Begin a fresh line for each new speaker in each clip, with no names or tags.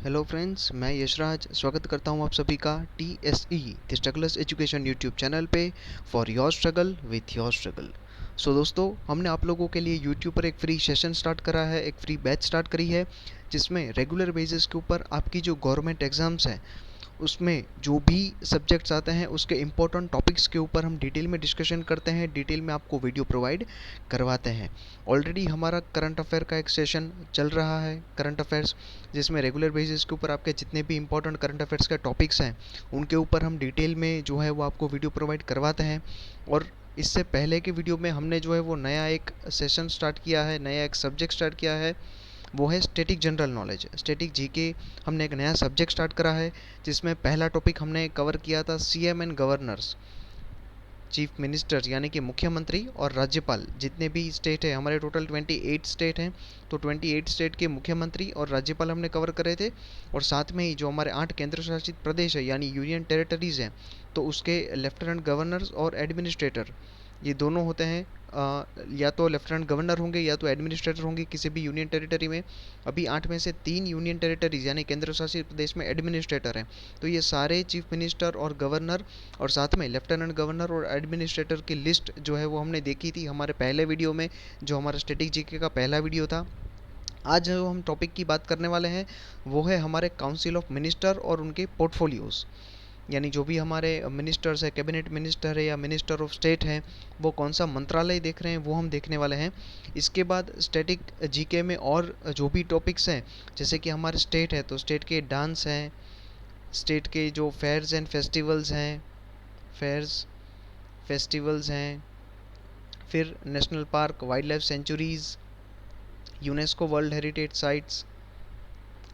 Hello friends, मैं यशराज स्वागत करता हूं आप सभी का TSE the strugglers education YouTube channel पे for your struggle with your struggle. So दोस्तों, हमने आप लोगों के लिए यूट्यूब पर एक फ्री सेशन स्टार्ट करा है, एक फ्री बैच स्टार्ट करी है, जिसमें रेगुलर बेसिस के ऊपर आपकी जो गवर्नमेंट एग्ज़ाम्स हैं उसमें जो भी सब्जेक्ट्स आते हैं उसके इम्पोर्टेंट टॉपिक्स के ऊपर हम डिटेल में डिस्कशन करते हैं, डिटेल में आपको वीडियो प्रोवाइड करवाते हैं। ऑलरेडी हमारा करंट अफेयर का एक सेशन चल रहा है, करंट अफेयर्स, जिसमें रेगुलर बेसिस के ऊपर आपके जितने भी इंपॉर्टेंट करंट अफेयर्स के टॉपिक्स हैं उनके ऊपर हम डिटेल में जो है वो आपको वीडियो प्रोवाइड करवाते हैं। और इससे पहले के वीडियो में हमने जो है वो नया एक सेशन स्टार्ट किया है, नया एक सब्जेक्ट स्टार्ट किया है, वो है static general knowledge, static GK. हमने एक नया सब्जेक्ट स्टार्ट करा है, जिसमें पहला टॉपिक हमने कवर किया था CM and governors, chief ministers यानी कि मुख्यमंत्री और राज्यपाल। जितने भी स्टेट है हमारे, टोटल 28 स्टेट हैं, तो 28 स्टेट के मुख्यमंत्री और राज्यपाल हमने कवर करे थे। और साथ में ही जो हमारे 8 केंद्र शासित प्रदेश है यानी यूनियन टेरिटरीज़ हैं, तो उसके लेफ्टिनेंट गवर्नर्स और एडमिनिस्ट्रेटर, ये दोनों होते हैं। या तो लेफ्टिनेंट गवर्नर होंगे या तो एडमिनिस्ट्रेटर होंगे किसी भी यूनियन टेरिटरी में। अभी 8 में से 3 यूनियन टेरिटरीज यानी केंद्र शासित प्रदेश में एडमिनिस्ट्रेटर हैं। तो ये सारे चीफ मिनिस्टर और गवर्नर और साथ में लेफ्टिनेंट गवर्नर और एडमिनिस्ट्रेटर की लिस्ट जो है वो हमने देखी थी हमारे पहले वीडियो में, जो हमारा स्टैटिक जीके का पहला वीडियो था। आज जो हम टॉपिक की बात करने वाले हैं वो है हमारे काउंसिल ऑफ मिनिस्टर और उनके पोर्टफोलियोज़, यानी जो भी हमारे मिनिस्टर्स है, कैबिनेट मिनिस्टर है या मिनिस्टर ऑफ स्टेट हैं, वो कौन सा मंत्रालय देख रहे हैं वो हम देखने वाले हैं। इसके बाद स्टैटिक जीके में और जो भी टॉपिक्स हैं, जैसे कि हमारे स्टेट है तो स्टेट के डांस हैं, स्टेट के जो फेयर्स एंड फेस्टिवल्स हैं, फेयर्स फेस्टिवल्स हैं, फिर national park, wild life centuries, UNESCO world heritage sites,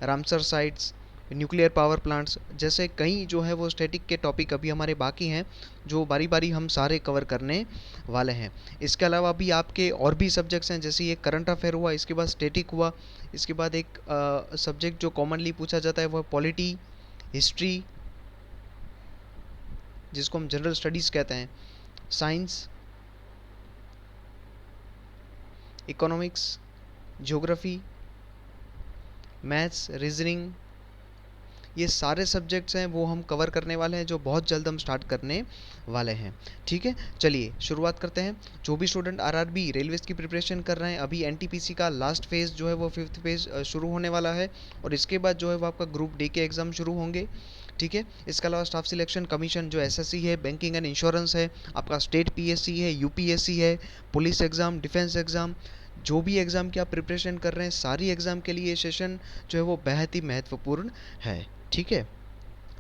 Ramsar sites, nuclear power plants, जैसे कई जो है वो स्टैटिक के टॉपिक अभी हमारे बाकी हैं, जो बारी बारी हम सारे कवर करने वाले हैं। इसके अलावा भी आपके और भी सब्जेक्ट्स हैं, जैसे ये करंट अफेयर हुआ, इसके बाद स्टैटिक हुआ, इसके बाद एक सब्जेक्ट जो कॉमनली पूछा जाता है वो पॉलिटी, हिस्ट्री जिसको हम जनरल स्टडीज़ कहते हैं, science, economics, geography, maths, reasoning, ये सारे सब्जेक्ट्स हैं वो हम कवर करने वाले हैं, जो बहुत जल्द हम स्टार्ट करने वाले हैं। ठीक है, चलिए शुरुआत करते हैं। जो भी स्टूडेंट आरआरबी रेलवेज़ की प्रिपरेशन कर रहे हैं, अभी एनटीपीसी का लास्ट फेज़ जो है वो 5th फेज़ शुरू होने वाला है, और इसके बाद जो है वो आपका ग्रुप डी के एग्ज़ाम शुरू होंगे। ठीक है, इसके अलावा स्टाफ सिलेक्शन कमीशन जो एसएससी है, बैंकिंग एंड इंश्योरेंस है, आपका स्टेट पीएससी है, यूपीएससी है, पुलिस एग्ज़ाम, डिफेंस एग्ज़ाम, जो भी एग्ज़ाम की आप प्रिपरेशन कर रहे हैं, सारी एग्ज़ाम के लिए ये सेशन जो है वो बेहद ही महत्वपूर्ण है। ठीक है,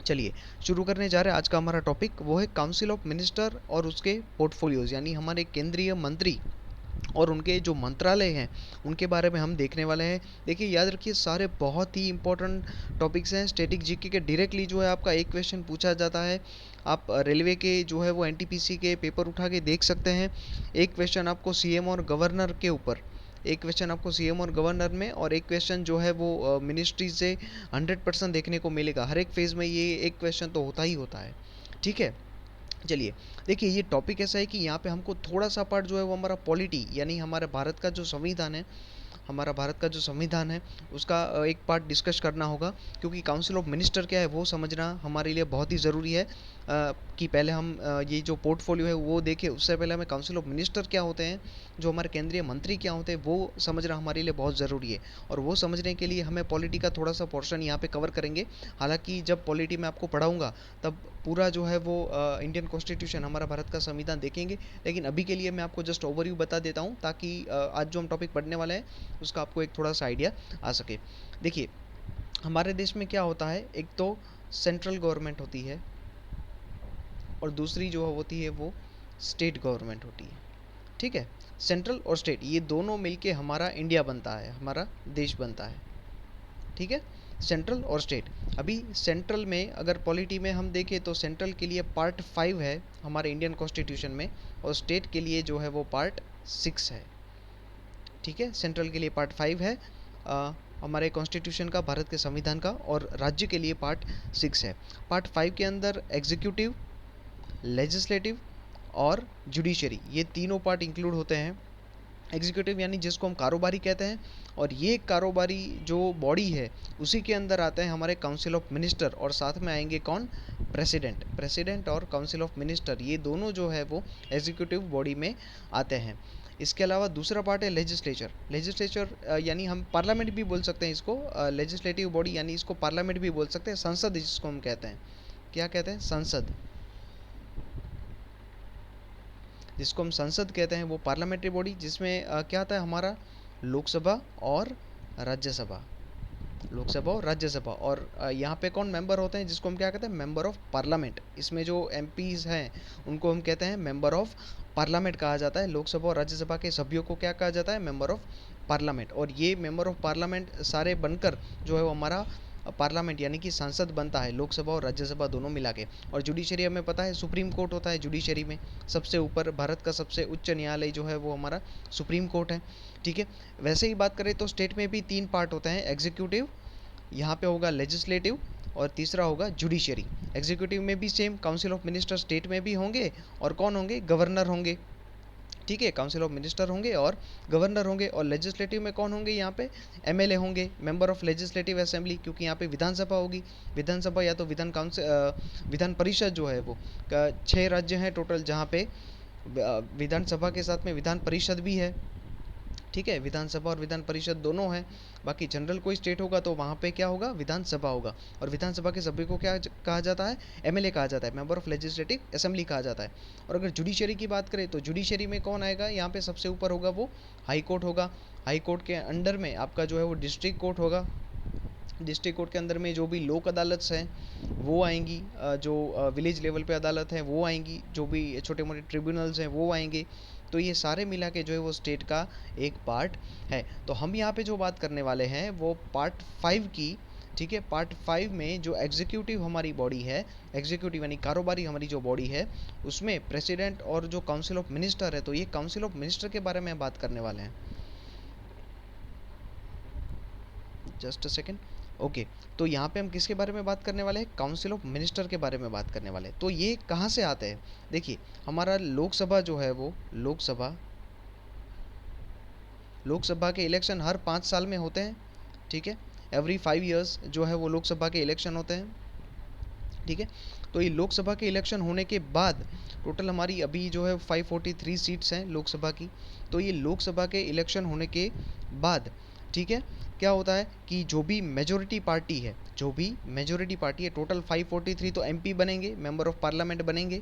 चलिए शुरू करने जा रहे हैं। आज का हमारा टॉपिक वो है काउंसिल ऑफ मिनिस्टर और उसके पोर्टफोलियोज़, यानी हमारे केंद्रीय मंत्री और उनके जो मंत्रालय हैं उनके बारे में हम देखने वाले हैं। देखिए, याद रखिए, सारे बहुत ही इंपॉर्टेंट टॉपिक्स हैं। स्टैटिक जीके के डायरेक्टली जो है आपका एक क्वेश्चन पूछा जाता है। आप रेलवे के जो है वो एनटीपीसी के पेपर उठा के देख सकते हैं। एक क्वेश्चन आपको सीएम और गवर्नर के ऊपर, एक क्वेश्चन आपको सीएम और गवर्नर में, और एक क्वेश्चन जो है वो मिनिस्ट्री से 100% देखने को मिलेगा। हर एक फेज़ में ये एक क्वेश्चन तो होता ही होता है। ठीक है, चलिए देखिए, ये टॉपिक ऐसा है कि यहाँ पे हमको थोड़ा सा पार्ट जो है वो हमारा पॉलिटी, यानी हमारे भारत का जो संविधान है, हमारा भारत का जो संविधान है उसका एक पार्ट डिस्कस करना होगा, क्योंकि काउंसिल ऑफ मिनिस्टर क्या है वो समझना हमारे लिए बहुत ही ज़रूरी है। कि पहले हम ये जो पोर्टफोलियो है वो देखें, उससे पहले हमें काउंसिल ऑफ मिनिस्टर क्या होते हैं, जो हमारे केंद्रीय मंत्री क्या होते हैं, वो समझना हमारे लिए बहुत ज़रूरी है। और वो समझने के लिए हमें पॉलिटी का थोड़ा सा पोर्शन यहाँ पे कवर करेंगे। हालांकि जब पॉलिटी में आपको पढ़ाऊँगा तब पूरा जो है वो इंडियन कॉन्स्टिट्यूशन, हमारा भारत का संविधान देखेंगे, लेकिन अभी के लिए मैं आपको जस्ट ओवरव्यू बता देता हूँ, ताकि आज जो हम टॉपिक पढ़ने वाले हैं उसका आपको एक थोड़ा सा आइडिया आ सके। देखिए, हमारे देश में क्या होता है, एक तो सेंट्रल गवर्नमेंट होती है और दूसरी जो होती है वो स्टेट गवर्नमेंट होती है। ठीक है, सेंट्रल और स्टेट ये दोनों मिलके हमारा इंडिया बनता है, हमारा देश बनता है। ठीक है, सेंट्रल और स्टेट। अभी सेंट्रल में अगर पॉलिटी में हम देखें तो सेंट्रल के लिए पार्ट 5 है हमारे इंडियन कॉन्स्टिट्यूशन में, और स्टेट के लिए जो है वो पार्ट 6 है। ठीक है, सेंट्रल के लिए पार्ट 5 है हमारे कॉन्स्टिट्यूशन का, भारत के संविधान का, और राज्य के लिए पार्ट 6 है। पार्ट 5 के अंदर एग्जीक्यूटिव, लेजिस्लेटिव और जुडिशरी, ये तीनों पार्ट इंक्लूड होते हैं। एग्जीक्यूटिव यानी जिसको हम कारोबारी कहते हैं, और ये कारोबारी जो बॉडी है उसी के अंदर आते हैं हमारे काउंसिल ऑफ मिनिस्टर, और साथ में आएंगे कौन, प्रेसिडेंट। प्रेसिडेंट और काउंसिल ऑफ मिनिस्टर ये दोनों जो है वो एग्जीक्यूटिव बॉडी में आते हैं। इसके अलावा दूसरा पार्ट है लेजिस्लेचर। लेजिस्लेचर यानी हम पार्लियामेंट भी बोल सकते हैं इसको, लेजिस्लेटिव बॉडी यानी इसको पार्लियामेंट भी बोल सकते हैं, संसद जिसको हम कहते हैं, क्या कहते हैं, संसद, जिसको हम संसद कहते हैं, वो पार्लियामेंट्री बॉडी जिसमें क्या आता है हमारा, लोकसभा और राज्यसभा, लोकसभा और राज्यसभा। और यहाँ पे कौन मेंबर होते हैं, जिसको हम क्या कहते हैं, मेंबर ऑफ पार्लियामेंट। इसमें जो एमपीज हैं उनको हम कहते हैं मेंबर ऑफ पार्लियामेंट कहा जाता है। लोकसभा और राज्यसभा के सभ्यों को क्या कहा जाता है, मेंबर ऑफ पार्लियामेंट। और ये मेंबर ऑफ पार्लियामेंट सारे बनकर जो है वो हमारा पार्लियामेंट यानी कि संसद बनता है, लोकसभा और राज्यसभा दोनों मिला के। और जुडिशरी हमें पता है सुप्रीम कोर्ट होता है जुडिशरी में, सबसे ऊपर भारत का सबसे उच्च न्यायालय जो है वो हमारा सुप्रीम कोर्ट है। ठीक है, वैसे ही बात करें तो स्टेट में भी 3 पार्ट होते हैं, एग्जीक्यूटिव, यहाँ पे होगा लेजिस्लेटिव, और तीसरा होगा जुडिशरी। एग्जीक्यूटिव में भी same council of minister state में भी होंगे, और कौन होंगे, गवर्नर होंगे। ठीक है, काउंसिल ऑफ मिनिस्टर होंगे और गवर्नर होंगे। और लेजिस्लेटिव में कौन होंगे, यहाँ पे एमएलए होंगे, मेंबर ऑफ लेजिस्लेटिव असेंबली, क्योंकि यहाँ पे विधानसभा होगी। विधानसभा या तो विधान काउंसिल, विधान परिषद जो है वो 6 राज्य हैं टोटल, जहाँ पे विधानसभा के साथ में विधान परिषद भी है। ठीक है, विधानसभा और विधान परिषद दोनों हैं। बाकी जनरल कोई स्टेट होगा तो वहाँ पे क्या होगा, विधानसभा होगा। और विधानसभा के सभ्य को क्या कहा जाता है, एमएलए कहा जाता है, मेंबर ऑफ लेजिस्लेटिव असेंबली कहा जाता है। और अगर जुडिशरी की बात करें तो जुडिशरी में कौन आएगा, यहाँ पे सबसे ऊपर होगा वो हाई कोर्ट होगा। हाई कोर्ट के अंडर में आपका जो है वो डिस्ट्रिक्ट कोर्ट होगा। डिस्ट्रिक्ट कोर्ट के अंदर में जो भी लोक अदालत हैं वो आएंगी, जो विलेज लेवल पे अदालत हैं वो आएंगी, जो भी छोटे मोटे ट्रिब्यूनल्स हैं वो आएंगे। तो ये सारे मिला के जो है वो स्टेट का एक पार्ट है। तो हम यहाँ पे जो बात करने वाले हैं वो पार्ट 5 की। ठीक है, पार्ट 5 में जो एग्जीक्यूटिव हमारी बॉडी है, एग्जीक्यूटिव यानी कारोबारी हमारी जो बॉडी है, उसमें प्रेसिडेंट और जो काउंसिल ऑफ मिनिस्टर है, तो ये काउंसिल ऑफ मिनिस्टर के बारे में बात करने वाले हैं। Just a second. ओके, तो यहाँ पे हम किसके बारे में बात करने वाले हैं, काउंसिल ऑफ मिनिस्टर के बारे में बात करने वाले हैं। तो ये कहाँ से आते हैं, देखिए हमारा लोकसभा जो है वो लोकसभा के इलेक्शन हर 5 साल में होते हैं। ठीक है, एवरी 5 ईयर्स जो है वो लोकसभा के इलेक्शन होते हैं। ठीक है, तो ये लोकसभा के इलेक्शन होने के बाद टोटल हमारी अभी जो है 543 सीट्स हैं लोकसभा की। तो ये लोकसभा के इलेक्शन होने के बाद, ठीक है, क्या होता है कि जो भी मेजोरिटी पार्टी है, टोटल 543 तो एमपी बनेंगे, मेंबर ऑफ पार्लियामेंट बनेंगे।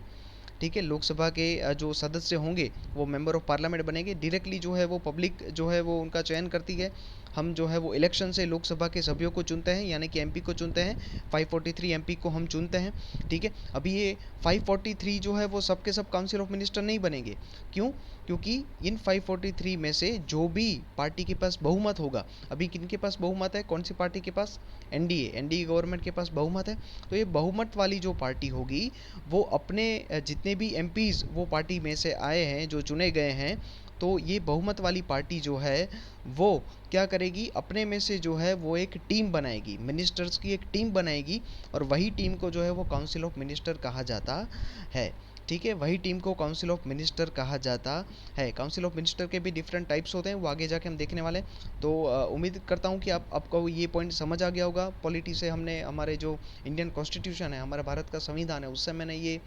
ठीक है, लोकसभा के जो सदस्य होंगे वो मेंबर ऑफ पार्लियामेंट बनेंगे। डायरेक्टली जो है वो पब्लिक जो है वो उनका चयन करती है। हम जो है वो इलेक्शन से लोकसभा के सभ्यों को चुनते हैं, यानी कि एमपी को चुनते हैं। 543 एमपी को हम चुनते हैं। ठीक है, अभी ये 543 जो है वो सब के सब काउंसिल ऑफ मिनिस्टर नहीं बनेंगे। क्यों, क्योंकि इन 543 में से जो भी पार्टी के पास बहुमत होगा, अभी किनके पास बहुमत है, कौन सी पार्टी के पास, एनडीए गवर्नमेंट के पास बहुमत है। तो ये बहुमत वाली जो पार्टी होगी वो अपने जितने भी एमपीज़ वो पार्टी में से आए हैं, जो चुने गए हैं, तो ये बहुमत वाली पार्टी जो है वो क्या करेगी, अपने में से जो है वो एक टीम बनाएगी, मिनिस्टर्स की एक टीम बनाएगी, और वही टीम को जो है वो काउंसिल ऑफ मिनिस्टर कहा जाता है। ठीक है, वही टीम को काउंसिल ऑफ मिनिस्टर कहा जाता है। काउंसिल ऑफ मिनिस्टर के भी डिफरेंट टाइप्स होते हैं, वो आगे जाके हम देखने वाले हैं। तो उम्मीद करता हूँ कि आपको ये पॉइंट समझ आ गया होगा। पॉलिटी से हमने हमारे जो इंडियन कॉन्स्टिट्यूशन है, हमारा भारत का संविधान है, उससे मैंने ये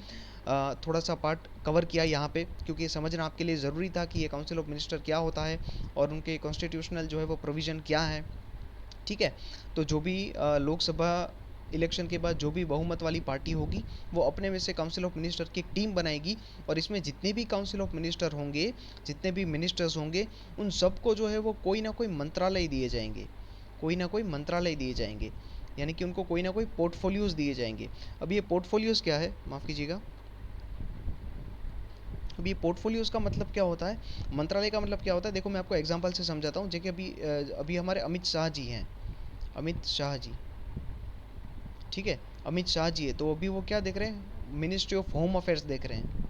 थोड़ा सा पार्ट कवर किया यहाँ पे, क्योंकि ये समझना आपके लिए ज़रूरी था कि ये काउंसिल ऑफ मिनिस्टर क्या होता है और उनके कॉन्स्टिट्यूशनल जो है वो प्रोविज़न क्या है। ठीक है, तो जो भी लोकसभा इलेक्शन के बाद जो भी बहुमत वाली पार्टी होगी वो अपने में से काउंसिल ऑफ मिनिस्टर की एक टीम बनाएगी, और इसमें जितने भी काउंसिल ऑफ मिनिस्टर होंगे, जितने भी मिनिस्टर्स होंगे, उन सबको जो है वो कोई ना कोई मंत्रालय दिए जाएंगे, यानी कि उनको कोई ना कोई पोर्टफोलियोज़ दिए जाएंगे। अब ये पोर्टफोलियोज़ क्या है, माफ़ कीजिएगा, अब ये पोर्टफोलियोज़ का मतलब क्या होता है, मंत्रालय का मतलब क्या होता है, देखो मैं आपको एग्जांपल से समझाता हूँ। जैसे अभी हमारे अमित शाह जी हैं, अमित शाह जी, ठीक है, अमित शाह जी है, तो अभी वो क्या देख रहे हैं, मिनिस्ट्री ऑफ होम अफेयर्स देख रहे हैं,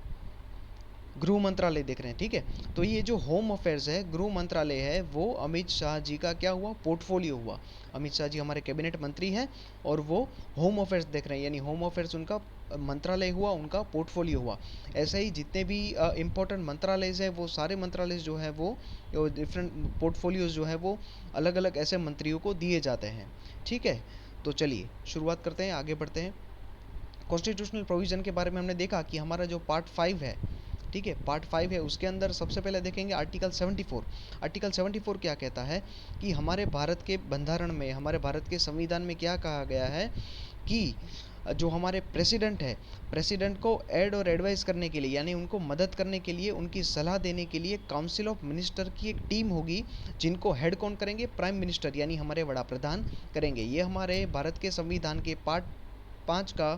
गृह मंत्रालय देख रहे हैं। ठीक है, तो ये जो होम अफेयर्स है, गृह मंत्रालय है, वो अमित शाह जी का क्या हुआ, पोर्टफोलियो हुआ। अमित शाह जी हमारे कैबिनेट मंत्री हैं और वो होम अफेयर्स देख रहे हैं, यानी होम अफेयर्स उनका मंत्रालय हुआ उनका पोर्टफोलियो हुआ। ऐसे ही जितने भी इम्पोर्टेंट मंत्रालय हैं वो सारे मंत्रालय जो है वो डिफरेंट पोर्टफोलियोज जो है वो अलग अलग ऐसे मंत्रियों को दिए जाते हैं। ठीक है, तो चलिए शुरुआत करते हैं, आगे बढ़ते हैं। कॉन्स्टिट्यूशनल प्रोविज़न के बारे में हमने देखा कि हमारा जो पार्ट 5 है, ठीक है, पार्ट 5 है, उसके अंदर सबसे पहले देखेंगे आर्टिकल 74। आर्टिकल 74 क्या कहता है कि हमारे भारत के बंधारण में, हमारे भारत के संविधान में क्या कहा गया है कि जो हमारे प्रेसिडेंट है, प्रेसिडेंट को एड और एडवाइस करने के लिए, यानी उनको मदद करने के लिए, उनकी सलाह देने के लिए काउंसिल ऑफ मिनिस्टर की एक टीम होगी, जिनको हेड कौन करेंगे? प्राइम मिनिस्टर यानी हमारे बड़ा प्रधान करेंगे। ये हमारे भारत के संविधान के पार्ट 5 का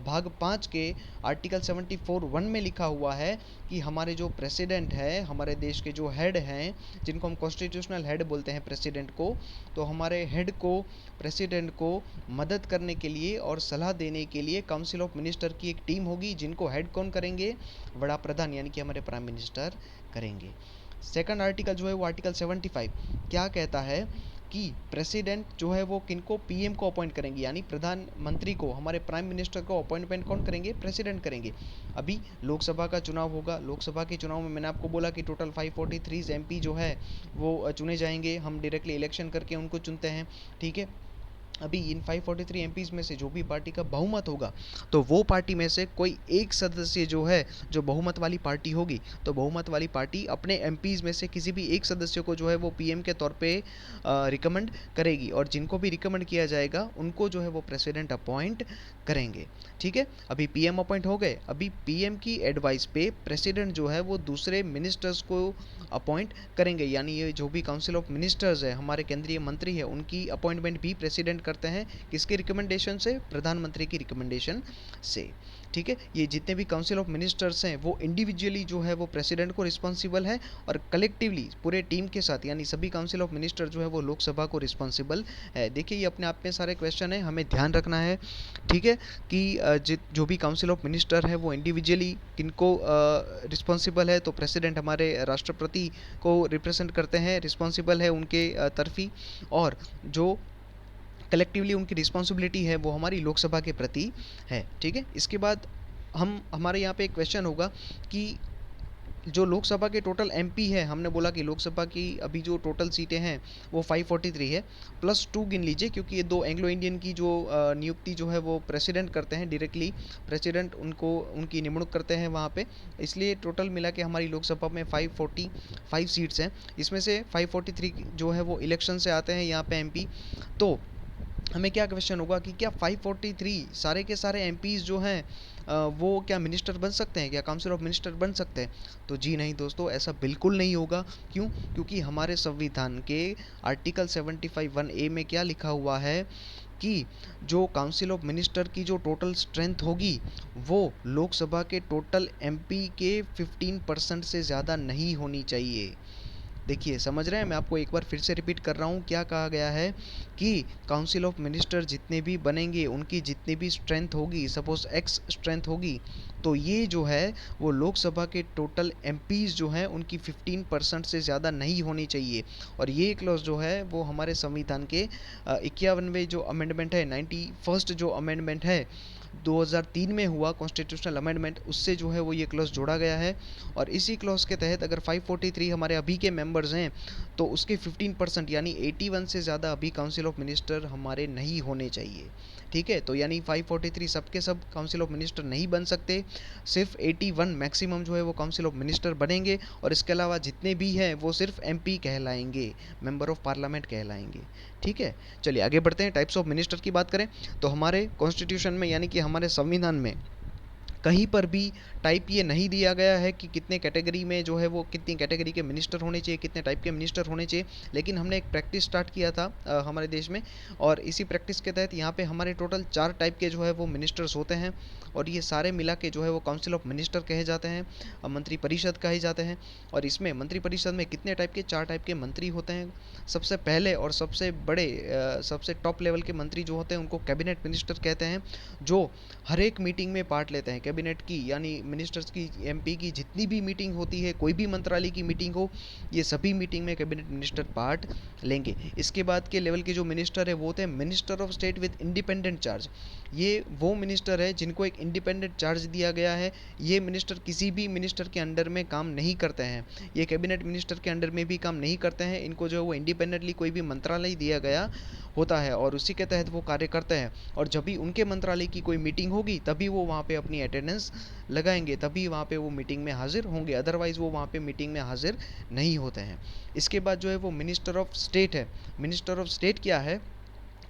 भाग 5 के आर्टिकल 74(1) में लिखा हुआ है कि हमारे जो प्रेसिडेंट है, हमारे देश के जो हेड हैं, जिनको हम कॉन्स्टिट्यूशनल हेड बोलते हैं प्रेसिडेंट को, तो हमारे हेड को, प्रेसिडेंट को मदद करने के लिए और सलाह देने के लिए काउंसिल ऑफ मिनिस्टर की एक टीम होगी, जिनको हेड कौन करेंगे? बड़ा प्रधान यानी कि हमारे प्राइम मिनिस्टर करेंगे। सेकंड आर्टिकल जो है वो आर्टिकल 75 क्या कहता है कि प्रेसिडेंट जो है वो किनको? पीएम को अपॉइंट करेंगे, यानी प्रधानमंत्री को, हमारे प्राइम मिनिस्टर को अपॉइंटमेंट कौन करेंगे? प्रेसिडेंट करेंगे। अभी लोकसभा का चुनाव होगा, लोकसभा के चुनाव में मैंने आपको बोला कि टोटल 543 एमपी जो है वो चुने जाएंगे, हम डायरेक्टली इलेक्शन करके उनको चुनते हैं। ठीक है, अभी इन 543 एमपीज़ में से जो भी पार्टी का बहुमत होगा, तो वो पार्टी में से कोई एक सदस्य जो है, जो बहुमत वाली पार्टी होगी, तो बहुमत वाली पार्टी अपने एमपीज़ में से किसी भी एक सदस्य को जो है वो पीएम के तौर पे रिकमेंड करेगी, और जिनको भी रिकमेंड किया जाएगा उनको जो है वो प्रेसिडेंट अपॉइंट करेंगे। ठीक है, अभी पीएम अपॉइंट हो गए, अभी पीएम की एडवाइस पे प्रेसिडेंट जो है वो दूसरे मिनिस्टर्स को अपॉइंट करेंगे, यानी ये जो भी काउंसिल ऑफ मिनिस्टर्स है, हमारे केंद्रीय मंत्री है, उनकी अपॉइंटमेंट भी प्रेसिडेंट करते हैं। किसके रिकमेंडेशन से? प्रधानमंत्री की रिकमेंडेशन से। ठीक है, ये जितने भी काउंसिल ऑफ मिनिस्टर्स हैं वो इंडिविजुअली जो है वो प्रेसिडेंट को रिस्पॉन्सिबल है, और कलेक्टिवली पूरे टीम के साथ, यानी सभी काउंसिल ऑफ मिनिस्टर जो है वो लोकसभा को रिस्पॉन्सिबल है। देखिए, ये अपने आप में सारे क्वेश्चन है, हमें ध्यान रखना है। ठीक है, कि जो भी काउंसिल ऑफ मिनिस्टर है वो इंडिविजुअली किनको रिस्पॉन्सिबल है, तो प्रेसिडेंट हमारे राष्ट्रपति को रिप्रेजेंट करते हैं, रिस्पॉन्सिबल है उनके तरफी, और जो कलेक्टिवली उनकी रिस्पॉन्सिबिलिटी है वो हमारी लोकसभा के प्रति है। ठीक है, इसके बाद हमारे यहाँ पे एक क्वेश्चन होगा कि जो लोकसभा के टोटल एमपी है, हमने बोला कि लोकसभा की अभी जो टोटल सीटें हैं वो 543 है, प्लस 2 गिन लीजिए, क्योंकि ये दो एंग्लो इंडियन की जो नियुक्ति जो है वो प्रेसिडेंट करते हैं, डायरेक्टली प्रेसिडेंट उनकी निमणूक करते हैं वहाँ पे, इसलिए टोटल मिला के हमारी लोकसभा में 545 सीट्स हैं। इसमें से 543 जो है वो इलेक्शन से आते हैं यहाँ पे एमपी। तो हमें क्या क्वेश्चन होगा कि क्या 543 सारे के सारे एमपीज़ जो हैं वो क्या मिनिस्टर बन सकते हैं, क्या काउंसिल ऑफ मिनिस्टर बन सकते हैं? तो जी नहीं दोस्तों, ऐसा बिल्कुल नहीं होगा। क्यों? क्योंकि हमारे संविधान के आर्टिकल 75(1)(a) में क्या लिखा हुआ है कि जो काउंसिल ऑफ मिनिस्टर की जो टोटल स्ट्रेंथ होगी वो लोकसभा के टोटल एमपी के 15% से ज़्यादा नहीं होनी चाहिए। देखिए, समझ रहे हैं? मैं आपको एक बार फिर से रिपीट कर रहा हूँ, क्या कहा गया है कि काउंसिल ऑफ मिनिस्टर जितने भी बनेंगे, उनकी जितनी भी स्ट्रेंथ होगी, सपोज एक्स स्ट्रेंथ होगी, तो ये जो है वो लोकसभा के टोटल एमपीज़ जो हैं उनकी 15% से ज़्यादा नहीं होनी चाहिए। और ये क्लॉज जो है वो हमारे संविधान के 51वें जो अमेंडमेंट है, 91st जो अमेंडमेंट है 2003 में हुआ कॉन्स्टिट्यूशनल अमेंडमेंट, उससे जो है वो ये क्लॉज जोड़ा गया है। और इसी क्लॉज के तहत अगर 543 हमारे अभी के मेंबर्स हैं, तो उसके 15% यानी 81 से ज़्यादा अभी काउंसिल ऑफ मिनिस्टर हमारे नहीं होने चाहिए। ठीक है, तो यानी 543 सबके सब काउंसिल ऑफ मिनिस्टर नहीं बन सकते, सिर्फ 81 मैक्सिमम जो है वो काउंसिल ऑफ मिनिस्टर बनेंगे, और इसके अलावा जितने भी हैं वो सिर्फ एमपी कहलाएंगे, मेंबर ऑफ पार्लियामेंट कहलाएंगे। ठीक है, चलिए आगे बढ़ते हैं। टाइप्स ऑफ मिनिस्टर की बात करें तो हमारे कॉन्स्टिट्यूशन में, यानी कि हमारे संविधान में कहीं पर भी टाइप ये नहीं दिया गया है कि कितने कैटेगरी में जो है वो कितनी कैटेगरी के मिनिस्टर होने चाहिए, कितने टाइप के मिनिस्टर होने चाहिए। लेकिन हमने एक प्रैक्टिस स्टार्ट किया था हमारे देश में, और इसी प्रैक्टिस के तहत यहाँ पे हमारे टोटल 4 टाइप के जो है वो मिनिस्टर्स होते हैं, और ये सारे मिला के जो है वो काउंसिल ऑफ मिनिस्टर कहे जाते हैं, मंत्री परिषद कहे जाते हैं। और इसमें मंत्री परिषद में कितने टाइप के? 4 टाइप के मंत्री होते हैं। सबसे पहले और सबसे बड़े सबसे टॉप लेवल के मंत्री जो होते हैं उनको कैबिनेट मिनिस्टर कहते हैं, जो हर एक मीटिंग में पार्ट लेते हैं। कैबिनेट की यानी मिनिस्टर्स की, एमपी की जितनी भी मीटिंग होती है, कोई भी मंत्रालय की मीटिंग हो, ये सभी मीटिंग में कैबिनेट मिनिस्टर पार्ट लेंगे। इसके बाद के लेवल के जो मिनिस्टर है वो होते हैं minister of state with independent charge. ये वो मिनिस्टर है जिनको एक इंडिपेंडेंट चार्ज दिया गया है। ये मिनिस्टर किसी भी मिनिस्टर के अंडर में काम नहीं करते हैं, ये कैबिनेट मिनिस्टर के अंडर में भी काम नहीं करते हैं। इनको जो है वो इंडिपेंडेंटली कोई भी मंत्रालय दिया गया होता है और उसी के तहत वो कार्य करते हैं। और जब भी उनके मंत्रालय की कोई मीटिंग होगी तभी वो वहाँ पे अपनी अटेंडेंस लगाएंगे, तभी वहाँ पे वो मीटिंग में हाजिर होंगे, अदरवाइज़ वो वहाँ पे मीटिंग में हाजिर नहीं होते हैं। इसके बाद जो है वो मिनिस्टर ऑफ स्टेट है। मिनिस्टर ऑफ स्टेट क्या है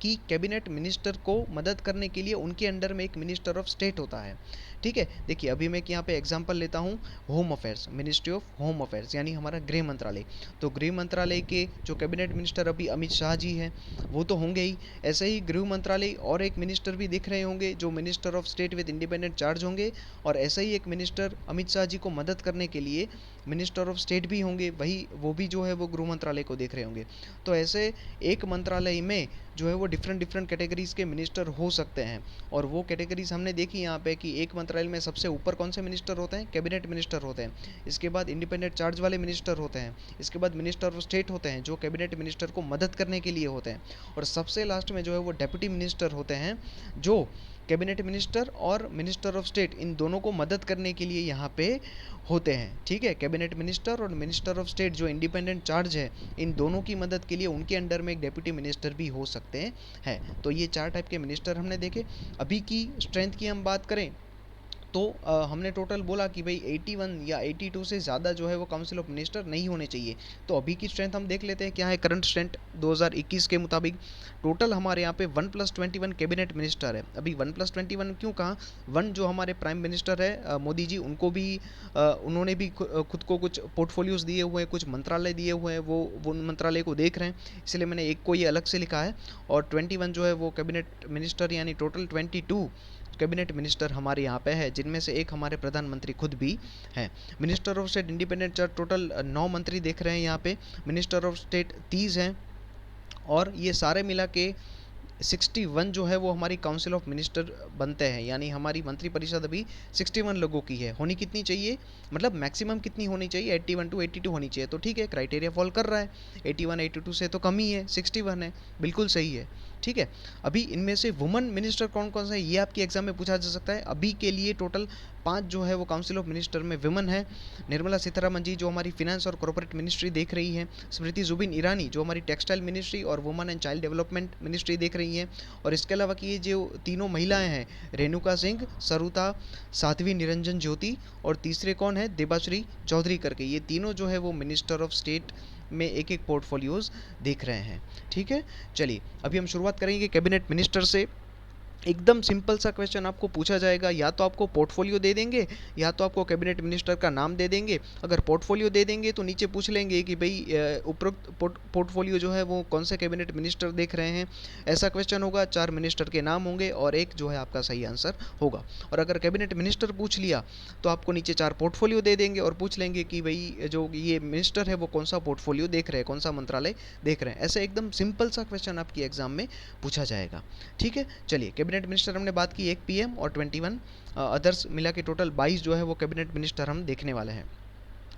कि कैबिनेट मिनिस्टर को मदद करने के लिए उनके अंडर में एक मिनिस्टर ऑफ स्टेट होता है। ठीक है, देखिए अभी मैं यहाँ पे एग्जांपल लेता हूँ, home affairs, ministry of home affairs यानी हमारा गृह मंत्रालय। तो गृह मंत्रालय के जो कैबिनेट मिनिस्टर अभी अमित शाह जी हैं वो तो होंगे ही, ऐसे ही गृह मंत्रालय और एक मिनिस्टर भी दिख रहे होंगे जो minister of state with independent charge होंगे, और ऐसा ही एक मिनिस्टर अमित शाह जी को मदद करने के लिए मिनिस्टर ऑफ स्टेट भी होंगे, वही वो भी जो है वो गृह मंत्रालय को देख रहे होंगे। तो ऐसे एक मंत्रालय में जो है वो डिफरेंट डिफरेंट कैटेगरीज के मिनिस्टर हो सकते हैं, और वो कैटेगरीज हमने देखी यहाँ पे कि एक मंत्रालय में सबसे ऊपर कौन से मिनिस्टर होते हैं, कैबिनेट मिनिस्टर होते हैं। इसके बाद इंडिपेंडेंट चार्ज वाले मिनिस्टर होते हैं। इसके बाद मिनिस्टर ऑफ स्टेट होते हैं जो कैबिनेट मिनिस्टर को मदद करने के लिए होते हैं। और सबसे लास्ट में जो है वो डेप्यूटी मिनिस्टर होते हैं जो कैबिनेट मिनिस्टर और मिनिस्टर ऑफ स्टेट इन दोनों को मदद करने के लिए यहाँ पे होते हैं। ठीक है, कैबिनेट मिनिस्टर और मिनिस्टर ऑफ स्टेट जो इंडिपेंडेंट चार्ज है, इन दोनों की मदद के लिए उनके अंडर में एक डेप्यूटी मिनिस्टर भी हो सकते हैं। तो ये 4 टाइप के मिनिस्टर हमने देखे। अभी की स्ट्रेंथ की हम बात करें तो हमने टोटल बोला कि भाई 81 या 82 से ज़्यादा जो है वो काउंसिल ऑफ मिनिस्टर नहीं होने चाहिए। तो अभी की स्ट्रेंथ हम देख लेते हैं क्या है। करंट स्ट्रेंथ 2021 के मुताबिक टोटल हमारे यहाँ पे 1+21 कैबिनेट मिनिस्टर है। अभी 1+21 क्यों कहा, 1 जो हमारे प्राइम मिनिस्टर है मोदी जी, उनको भी उन्होंने भी खुद को कुछ पोर्टफोलियोज दिए हुए हैं, कुछ मंत्रालय दिए हुए हैं, वो मंत्रालय को देख रहे हैं, इसलिए मैंने एक को ये अलग से लिखा है। और 21 जो है वो कैबिनेट मिनिस्टर, यानी टोटल 22 कैबिनेट मिनिस्टर हमारे यहाँ पे है, जिनमें से एक हमारे प्रधानमंत्री खुद भी हैं। Minister of state independent charge total 9 मंत्री देख रहे हैं यहाँ पे। मिनिस्टर ऑफ स्टेट 30 हैं, और ये सारे मिला के 61 जो है वो हमारी काउंसिल ऑफ मिनिस्टर बनते हैं, यानी हमारी मंत्रिपरिषद अभी 61 लोगों की है। होनी कितनी चाहिए, मतलब मैक्सिमम कितनी होनी चाहिए, 81 to 82 होनी चाहिए। तो ठीक है, क्राइटेरिया फॉल कर रहा है, 81 82 से तो कम ही है, 61 है, बिल्कुल सही है। ठीक है, अभी इनमें से वुमेन मिनिस्टर कौन कौन सा है ये आपके एग्जाम में पूछा जा सकता है। अभी के लिए टोटल 5 जो है वो काउंसिल ऑफ मिनिस्टर में विमेन है। निर्मला सीतारमन जी जो हमारी फिनेंस और कॉर्पोरेट मिनिस्ट्री देख रही हैं, स्मृति जुबिन ईरानी जो हमारी टेक्सटाइल मिनिस्ट्री और women and child development ministry देख रही हैं, और इसके अलावा कि ये जो तीनों महिलाएं हैं, रेणुका सिंह, सरुता, साध्वी निरंजन ज्योति, और तीसरे कौन है, देबाश्री चौधरी करके, ये तीनों जो है वो मिनिस्टर ऑफ स्टेट में एक एक पोर्टफोलियोज देख रहे हैं। ठीक है, चलिए अभी हम शुरुआत करेंगे कैबिनेट मिनिस्टर से। एकदम सिंपल सा क्वेश्चन आपको पूछा जाएगा, या तो आपको पोर्टफोलियो दे देंगे या तो आपको कैबिनेट मिनिस्टर का नाम दे देंगे। अगर पोर्टफोलियो दे देंगे तो नीचे पूछ लेंगे कि भाई उपरोक्त पोर्टफोलियो जो है वो कौन से कैबिनेट मिनिस्टर देख रहे हैं, ऐसा क्वेश्चन होगा। 4 मिनिस्टर के नाम होंगे और एक जो है आपका सही आंसर होगा। और अगर कैबिनेट मिनिस्टर पूछ लिया तो आपको नीचे 4 पोर्टफोलियो दे देंगे और पूछ लेंगे कि भाई जो ये मिनिस्टर है वो कौन सा पोर्टफोलियो देख रहे हैं, कौन सा मंत्रालय देख रहे हैं। ऐसे एकदम सिंपल सा क्वेश्चन आपकी एग्जाम में पूछा जाएगा। ठीक है, चलिए कैबिनेट मिनिस्टर हमने बात की, एक पीएम और 21 अदर्स मिला के टोटल 22 जो है वो कैबिनेट मिनिस्टर हम देखने वाले हैं।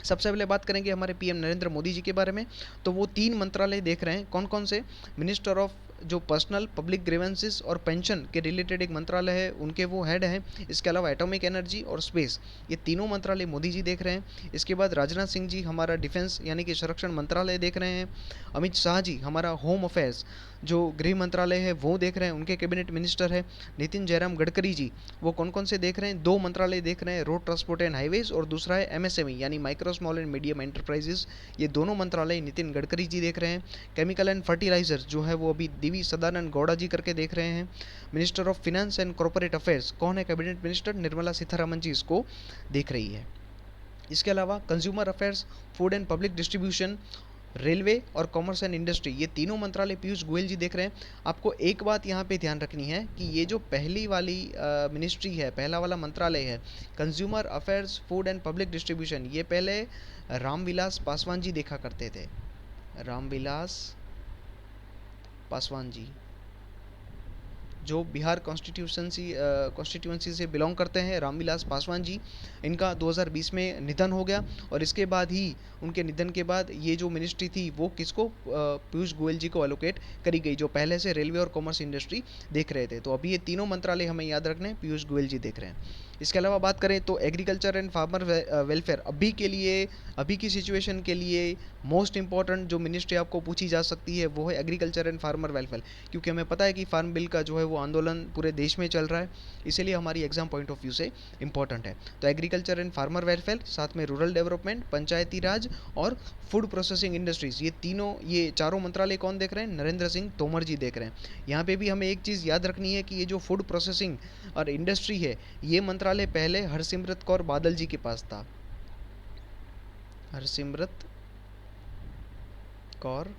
सबसे पहले बात करेंगे हमारे पीएम नरेंद्र मोदी जी के बारे में। तो वो 3 मंत्रालय देख रहे हैं, कौन कौन से, मिनिस्टर ऑफ जो पर्सनल पब्लिक ग्रीवेंसेस और पेंशन के रिलेटेड एक मंत्रालय है, उनके वो हेड हैं। इसके अलावा एटॉमिक एनर्जी और स्पेस, ये तीनों मंत्रालय मोदी जी देख रहे हैं। इसके बाद राजनाथ सिंह जी हमारा डिफेंस यानी कि संरक्षण मंत्रालय देख रहे हैं। अमित शाह जी हमारा होम अफेयर्स जो गृह मंत्रालय है वो देख रहे हैं, उनके कैबिनेट मिनिस्टर है। नितिन जयराम गडकरी जी वो कौन कौन से देख रहे हैं, 2 मंत्रालय देख रहे हैं, रोड ट्रांसपोर्ट एंड हाईवेज, और दूसरा है एमएसएमई यानी micro small and medium enterprises. ये दोनों मंत्रालय नितिन गडकरी जी देख रहे हैं। केमिकल एंड फर्टिलाइजर जो है वो अभी दिवी सदानंद गौड़ा जी करके देख रहे हैं। Minister of finance and corporate affairs कौन है कैबिनेट मिनिस्टर, निर्मला सीतारमन जी इसको देख रही है। इसके अलावा consumer affairs, food and public distribution, railway और कॉमर्स एंड इंडस्ट्री, ये तीनों मंत्रालय पीयूष गोयल जी देख रहे हैं। आपको एक बात यहाँ पे ध्यान रखनी है कि ये जो पहली वाली मिनिस्ट्री है, पहला वाला मंत्रालय है, consumer affairs, food and public distribution, ये पहले रामविलास पासवान जी देखा करते थे। रामविलास पासवान जी जो बिहार कॉन्स्टिट्यूंसी से बिलोंग करते हैं, रामविलास पासवान जी, इनका 2020 में निधन हो गया। और इसके बाद ही उनके निधन के बाद ये जो मिनिस्ट्री थी वो किसको, पीयूष गोयल जी को एलोकेट करी गई, जो पहले से रेलवे और कॉमर्स इंडस्ट्री देख रहे थे। तो अभी ये तीनों मंत्रालय हमें याद रखने हैं, पीयूष गोयल जी देख रहे हैं। इसके अलावा बात करें तो एग्रीकल्चर एंड फार्मर वेलफेयर, अभी के लिए, अभी की सिचुएशन के लिए मोस्ट इंपॉर्टेंट जो मिनिस्ट्री आपको पूछी जा सकती है वो है एग्रीकल्चर एंड फार्मर वेलफेयर, क्योंकि हमें पता है कि फार्म बिल का जो है वो आंदोलन पूरे देश में चल रहा है, इसीलिए हमारी एग्जाम पॉइंट ऑफ व्यू से इंपॉर्टेंट है। तो एग्रीकल्चर एंड फार्मर वेलफेयर, साथ में रूरल डेवलपमेंट, पंचायती राज और फूड प्रोसेसिंग इंडस्ट्रीज, ये चारों मंत्रालय कौन देख रहे हैं, नरेंद्र सिंह तोमर जी देख रहे हैं। यहाँ पे भी हमें एक चीज़ याद रखनी है कि ये जो फूड प्रोसेसिंग और इंडस्ट्री है, ये मंत्रालय पहले हरसिमरत कौर बादल जी के पास था, हरसिमरत कौर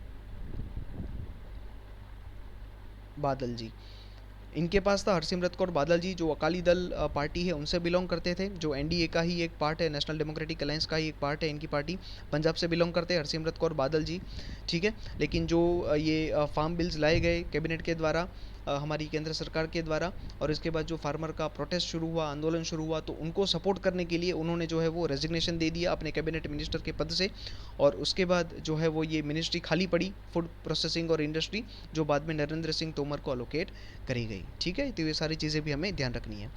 बादल जी, इनके पास था। हरसिमरत कौर बादल जी जो अकाली दल पार्टी है उनसे बिलोंग करते थे, जो एनडीए का ही एक पार्ट है, नेशनल डेमोक्रेटिक अलायंस का ही एक पार्ट है इनकी पार्टी, पंजाब से बिलोंग करते हैं हरसिमरत कौर बादल जी, ठीक है। लेकिन जो ये फार्म बिल्स लाए गए कैबिनेट के द्वारा, हमारी केंद्र सरकार के द्वारा, और इसके बाद जो फार्मर का प्रोटेस्ट शुरू हुआ, आंदोलन शुरू हुआ, तो उनको सपोर्ट करने के लिए उन्होंने जो है वो रेजिग्नेशन दे दिया अपने कैबिनेट मिनिस्टर के पद से, और उसके बाद जो है वो ये मिनिस्ट्री खाली पड़ी, फूड प्रोसेसिंग और इंडस्ट्री, जो बाद में नरेंद्र सिंह तोमर को अलोकेट करी गई, ठीक है। तो ये सारी चीज़ें भी हमें ध्यान रखनी है।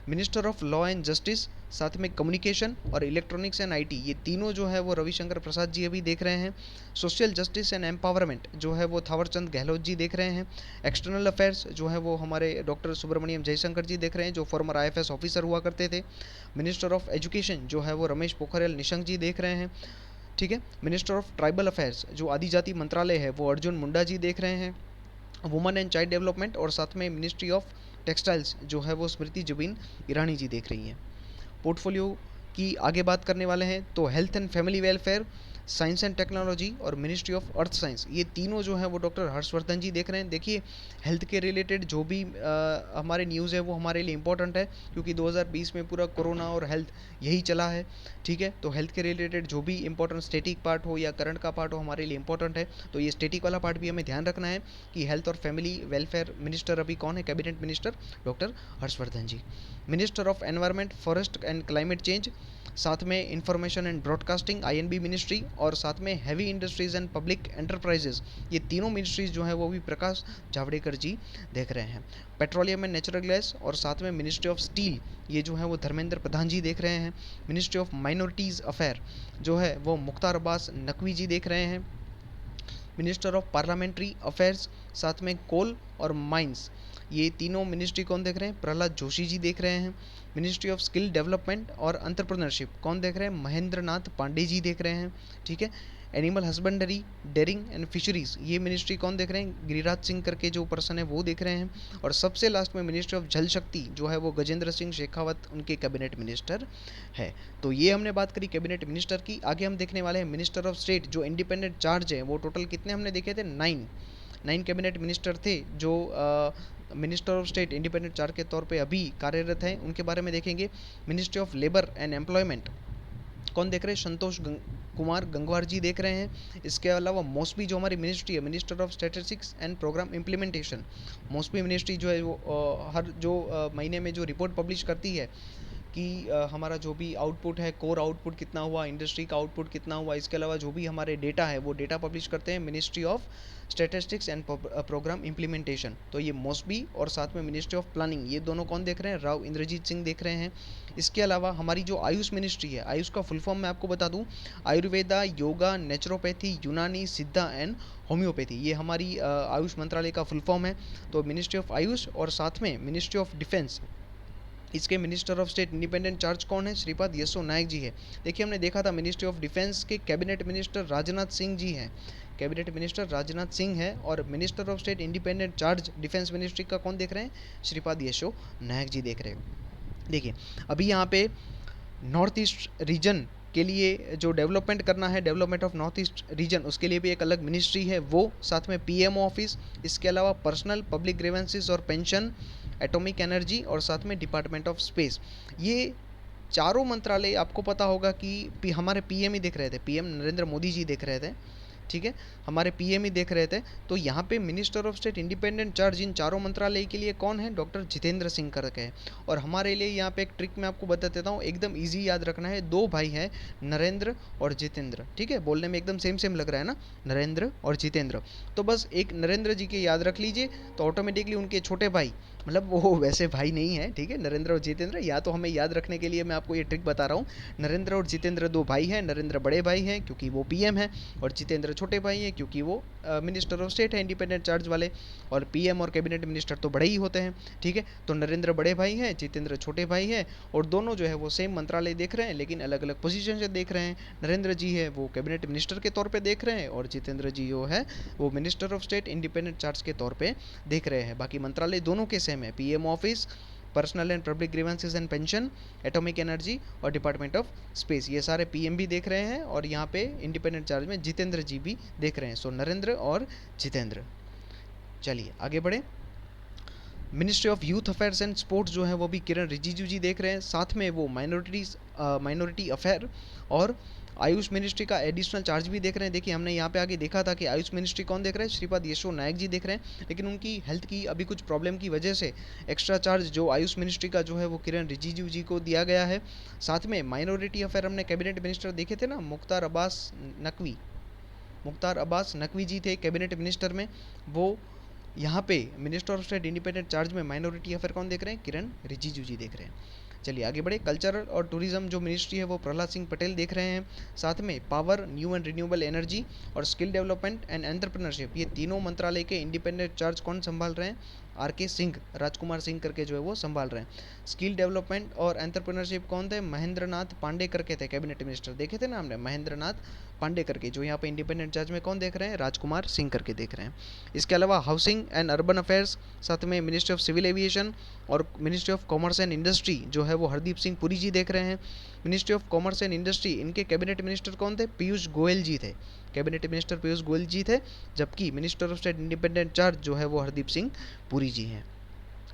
Minister of law and justice, साथ में कम्युनिकेशन और इलेक्ट्रॉनिक्स एंड आईटी, ये तीनों जो है वो रविशंकर प्रसाद जी अभी देख रहे हैं। सोशल जस्टिस एंड एम्पावरमेंट जो है वो थावरचंद गहलोत जी देख रहे हैं। एक्सटर्नल अफेयर्स जो है वो हमारे डॉक्टर सुब्रमण्यम जयशंकर जी देख रहे हैं, जो फॉर्मर आईएफएस ऑफिसर हुआ करते थे। मिनिस्टर ऑफ एजुकेशन जो है वो रमेश पोखरियाल निशंक जी देख रहे हैं, ठीक है। मिनिस्टर ऑफ ट्राइबल अफेयर्स जो आदिजाति मंत्रालय है वो अर्जुन मुंडा जी देख रहे हैं। वुमेन एंड चाइल्ड डेवलपमेंट और साथ में मिनिस्ट्री ऑफ टेक्सटाइल्स जो है वो स्मृति जुबिन ईरानी जी देख रही हैं। पोर्टफोलियो की आगे बात करने वाले हैं तो health and family welfare, science and technology और मिनिस्ट्री ऑफ अर्थ साइंस, ये तीनों जो है वो डॉक्टर हर्षवर्धन जी देख रहे हैं। देखिए हेल्थ के रिलेटेड जो भी हमारे न्यूज़ है वो हमारे लिए इंपॉर्टेंट है, क्योंकि 2020 में पूरा कोरोना और हेल्थ यही चला है, ठीक है। तो हेल्थ के रिलेटेड जो भी इंपॉर्टेंट स्टेटिक पार्ट हो या करंट का पार्ट हो हमारे लिए इंपॉर्टेंट है। तो ये स्टेटिक वाला पार्ट भी हमें ध्यान रखना है कि हेल्थ और फैमिली वेलफेयर मिनिस्टर अभी कौन है, cabinet minister doctor Harshvardhan ji. Minister of environment, forest and climate change, साथ में information and broadcasting INB ministry, और साथ में heavy industries and public enterprises, ये तीनों मिनिस्ट्रीज जो है वो भी प्रकाश जावड़ेकर जी देख रहे हैं। पेट्रोलियम एंड नेचुरल गैस और साथ में मिनिस्ट्री ऑफ स्टील, ये जो है वो धर्मेंद्र प्रधान जी देख रहे हैं। मिनिस्ट्री ऑफ माइनॉरिटीज़ अफेयर जो है वो मुख्तार अब्बास नकवी जी देख रहे हैं। मिनिस्टर ऑफ पार्लियामेंट्री अफेयर्स, साथ में कोल और माइंस, ये तीनों मिनिस्ट्री कौन देख रहे हैं, प्रहलाद जोशी जी देख रहे हैं। मिनिस्ट्री ऑफ स्किल डेवलपमेंट और एंटरप्रेन्योरशिप कौन देख रहे हैं, महेंद्र नाथ पांडे जी देख रहे हैं, ठीक है। Animal husbandry, dairying and fisheries, ये मिनिस्ट्री कौन देख रहे हैं, गिरिराज सिंह करके जो पर्सन है वो देख रहे हैं। और सबसे लास्ट में मिनिस्ट्री ऑफ जल शक्ति जो है वो गजेंद्र सिंह शेखावत उनके कैबिनेट मिनिस्टर है। तो ये हमने बात करी कैबिनेट मिनिस्टर की। आगे हम देखने वाले हैं मिनिस्टर ऑफ स्टेट जो इंडिपेंडेंट चार्ज है, वो टोटल कितने हमने देखे थे, 9 कैबिनेट मिनिस्टर थे जो minister of state independent charge के तौर पे अभी कार्यरत हैं। उनके बारे में देखेंगे। Ministry of labour and employment कौन देख रहे हैं, संतोष कुमार गंगवार जी देख रहे हैं। इसके अलावा मौसमी जो हमारी मिनिस्ट्री है, minister of statistics and programme implementation, मौसमी मिनिस्ट्री जो है वो हर जो महीने में जो रिपोर्ट पब्लिश करती है कि हमारा जो भी आउटपुट है, कोर आउटपुट कितना हुआ, इंडस्ट्री का आउटपुट कितना हुआ, इसके अलावा जो भी हमारे डेटा है वो डेटा पब्लिश करते हैं ministry of statistics and programme implementation. तो ये मौसमी और साथ में मिनिस्ट्री ऑफ प्लानिंग, ये दोनों कौन देख रहे हैं, राव इंद्रजीत सिंह देख रहे हैं। इसके अलावा हमारी जो आयुष मिनिस्ट्री है, आयुष का फुल फॉर्म मैं आपको बता दूं, आयुर्वेदा, योगा, नेचुरोपैथी, यूनानी, सिद्धा एंड होम्योपैथी, ये हमारी आयुष मंत्रालय का फुल फॉर्म है। तो मिनिस्ट्री ऑफ आयुष और साथ में मिनिस्ट्री ऑफ डिफेंस, इसके minister of state independent charge कौन है, श्रीपाद येसो नायक जी है। देखिए हमने देखा था मिनिस्ट्री ऑफ डिफेंस के कैबिनेट मिनिस्टर राजनाथ सिंह जी हैं, कैबिनेट मिनिस्टर राजनाथ सिंह है, और minister of state independent charge defence ministry का कौन देख रहे हैं, श्रीपाद येसो नायक जी देख रहे हैं। देखिए अभी यहाँ पे नॉर्थ ईस्ट रीजन के लिए जो डेवलपमेंट करना है, development of north east region, उसके लिए भी एक अलग मिनिस्ट्री है वो, साथ में पीएमओ ऑफिस, इसके अलावा पर्सनल पब्लिक ग्रीवेंसेस और पेंशन, एटॉमिक एनर्जी और साथ में डिपार्टमेंट ऑफ स्पेस। ये चारों मंत्रालय आपको पता होगा कि हमारे पीएम ही देख रहे थे, पीएम नरेंद्र मोदी जी देख रहे थे, ठीक है, हमारे पीएम ही देख रहे थे। तो यहाँ पे minister of state independent charge in चारों मंत्रालय के लिए कौन है, डॉक्टर जितेंद्र सिंह करके है। और हमारे लिए यहाँ पे एक ट्रिक मैं आपको बता देता हूँ, एकदम इजी याद रखना है, दो भाई हैं नरेंद्र और जितेंद्र, ठीक है, बोलने में एकदम सेम सेम लग रहा है ना, नरेंद्र और जितेंद्र। तो बस एक नरेंद्र जी के याद रख लीजिए, तो ऑटोमेटिकली उनके छोटे भाई, मतलब वो वैसे भाई नहीं है, ठीक है, नरेंद्र और जितेंद्र, या तो हमें याद रखने के लिए मैं आपको ये ट्रिक बता रहा हूँ। नरेंद्र और जितेंद्र दो भाई हैं, नरेंद्र बड़े भाई हैं क्योंकि वो पीएम है, और जितेंद्र छोटे भाई हैं क्योंकि वो मिनिस्टर ऑफ स्टेट है इंडिपेंडेंट चार्ज वाले। और पीएम और कैबिनेट मिनिस्टर तो बड़े ही होते हैं, ठीक है। तो नरेंद्र बड़े भाई हैं, जितेंद्र छोटे भाई हैं, और दोनों जो है वो सेम मंत्रालय देख रहे हैं लेकिन अलग अलग पोजीशन से देख रहे हैं। नरेंद्र जी है वो कैबिनेट मिनिस्टर के तौर पे देख रहे हैं, और जितेंद्र जी जो है वो minister of state independent charge के तौर पे देख रहे हैं। बाकी मंत्रालय दोनों के सेम है, PM office, personal and public grievances and pension, atomic energy और डिपार्टमेंट ऑफ स्पेस, ये सारे पीएम भी देख रहे हैं, और यहाँ पे इंडिपेंडेंट चार्ज में जितेंद्र जी भी देख रहे हैं। सो नरेंद्र और जितेंद्र। चलिए आगे बढ़े। Ministry of youth affairs and sports जो है वो भी किरण रिजिजू जी देख रहे हैं, साथ में वो माइनॉरिटी अफेयर और आयुष मिनिस्ट्री का एडिशनल चार्ज भी देख रहे हैं। देखिए हमने यहाँ पे आगे देखा था कि आयुष मिनिस्ट्री कौन देख रहे हैं, श्रीपद यशो नायक जी देख रहे हैं, लेकिन उनकी हेल्थ की अभी कुछ प्रॉब्लम की वजह से एक्स्ट्रा चार्ज जो आयुष मिनिस्ट्री का जो है वो किरण रिजिजू जी को दिया गया है। साथ में माइनॉरिटी अफेयर हमने कैबिनेट मिनिस्टर देखे थे ना, मुख्तार अब्बास नकवी जी थे कैबिनेट मिनिस्टर में, वो यहाँ पे minister of state independent charge में माइनॉरिटी अफेयर कौन देख रहे हैं, किरण रिजिजू जी देख रहे हैं। चलिए आगे बढ़े। कल्चरल और टूरिज्म जो मिनिस्ट्री है वो प्रहलाद सिंह पटेल देख रहे हैं, साथ में power, new and renewable energy और स्किल डेवलपमेंट एंड एंटरप्रेन्योरशिप, ये तीनों मंत्रालय के इंडिपेंडेंट चार्ज कौन संभाल रहे हैं, आर.के. सिंह, राजकुमार सिंह करके जो है वो संभाल रहे हैं। स्किल डेवलपमेंट और एंटरप्रेन्योरशिप कौन थे, महेंद्र नाथ पांडे करके थे कैबिनेट मिनिस्टर, देखे थे ना हमने, महेंद्र नाथ पांडे करके, जो यहाँ पे इंडिपेंडेंट चार्ज में कौन देख रहे हैं, राजकुमार सिंह करके देख रहे हैं। इसके अलावा हाउसिंग एंड अर्बन अफेयर्स, साथ में मिनिस्ट्री ऑफ सिविल एविएशन और ministry of commerce and industry जो है वो हरदीप सिंह पुरी जी देख रहे हैं। Ministry of commerce and industry, इनके कैबिनेट मिनिस्टर कौन थे, पीयूष गोयल जी थे, कैबिनेट मिनिस्टर पीयूष गोयल जी थे, जबकि minister of state independent charge जो है वो हरदीप सिंह पुरी जी हैं।